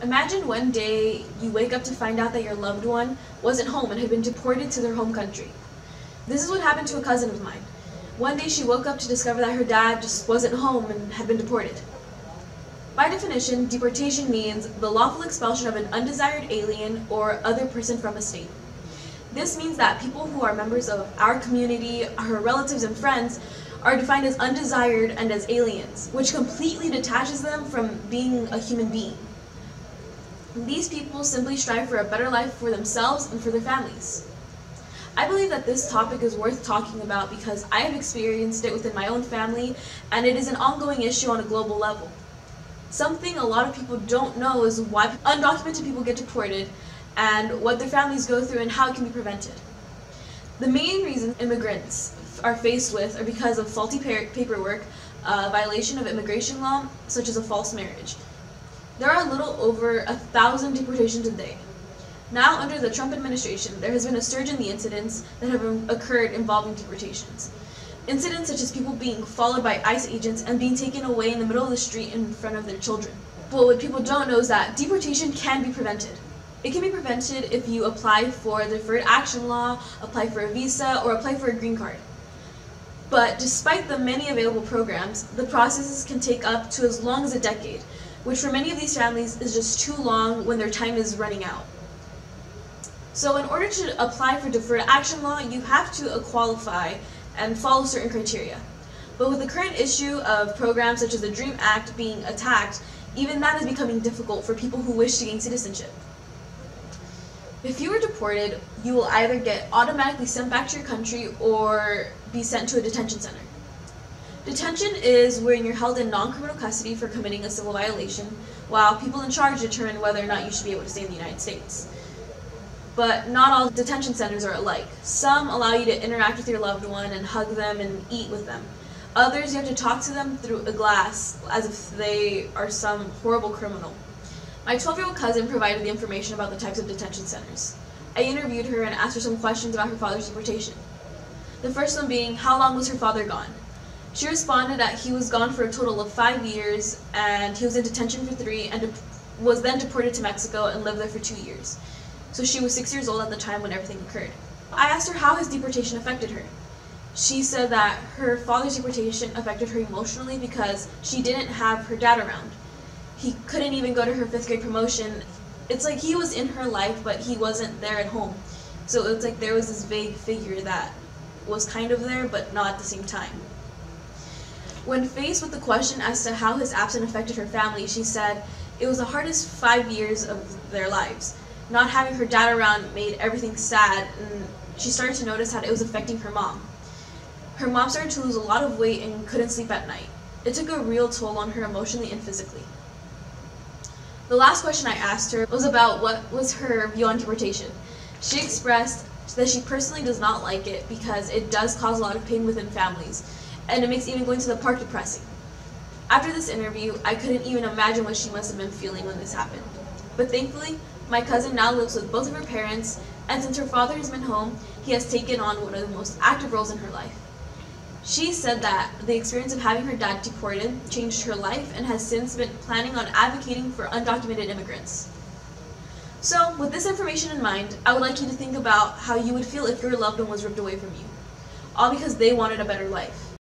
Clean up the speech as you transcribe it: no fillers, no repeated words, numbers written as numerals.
Imagine one day you wake up to find out that your loved one wasn't home and had been deported to their home country. This is what happened to a cousin of mine. One day she woke up to discover that her dad just wasn't home and had been deported. By definition, deportation means the lawful expulsion of an undesired alien or other person from a state. This means that people who are members of our community, our relatives and friends, are defined as undesired and as aliens, which completely detaches them from being a human being. These people simply strive for a better life for themselves and for their families. I believe that this topic is worth talking about because I have experienced it within my own family, and it is an ongoing issue on a global level. Something a lot of people don't know is why undocumented people get deported and what their families go through and how it can be prevented. The main reasons immigrants are faced with are because of faulty paperwork, violation of immigration law, such as a false marriage. There are a little over 1,000 deportations a day. Now, under the Trump administration, there has been a surge in the incidents that have occurred involving deportations. Incidents such as people being followed by ICE agents and being taken away in the middle of the street in front of their children. But what people don't know is that deportation can be prevented. It can be prevented if you apply for the deferred action law, apply for a visa, or apply for a green card. But despite the many available programs, the processes can take up to as long as a decade, which for many of these families is just too long when their time is running out. So in order to apply for deferred action law, you have to qualify and follow certain criteria. But with the current issue of programs such as the DREAM Act being attacked, even that is becoming difficult for people who wish to gain citizenship. If you are deported, you will either get automatically sent back to your country or be sent to a detention center. Detention is when you're held in non-criminal custody for committing a civil violation, while people in charge determine whether or not you should be able to stay in the United States. But not all detention centers are alike. Some allow you to interact with your loved one and hug them and eat with them. Others, you have to talk to them through a glass as if they are some horrible criminal. My 12-year-old cousin provided the information about the types of detention centers. I interviewed her and asked her some questions about her father's deportation. The first one being, how long was her father gone? She responded that he was gone for a total of 5 years, and he was in detention for 3 and was then deported to Mexico and lived there for 2 years. So she was 6 years old at the time when everything occurred. I asked her how his deportation affected her. She said that her father's deportation affected her emotionally because she didn't have her dad around. He couldn't even go to her 5th grade promotion. It's like he was in her life, but he wasn't there at home. So it's like there was this vague figure that was kind of there, but not at the same time. When faced with the question as to how his absence affected her family, she said it was the hardest 5 years of their lives. Not having her dad around made everything sad, and she started to notice how it was affecting her mom. Her mom started to lose a lot of weight and couldn't sleep at night. It took a real toll on her emotionally and physically. The last question I asked her was about what was her view on deportation. She expressed that she personally does not like it because it does cause a lot of pain within families, and it makes even going to the park depressing. After this interview, I couldn't even imagine what she must have been feeling when this happened. But thankfully, my cousin now lives with both of her parents, and since her father has been home, he has taken on one of the most active roles in her life. She said that the experience of having her dad deported changed her life and has since been planning on advocating for undocumented immigrants. So, with this information in mind, I would like you to think about how you would feel if your loved one was ripped away from you, all because they wanted a better life.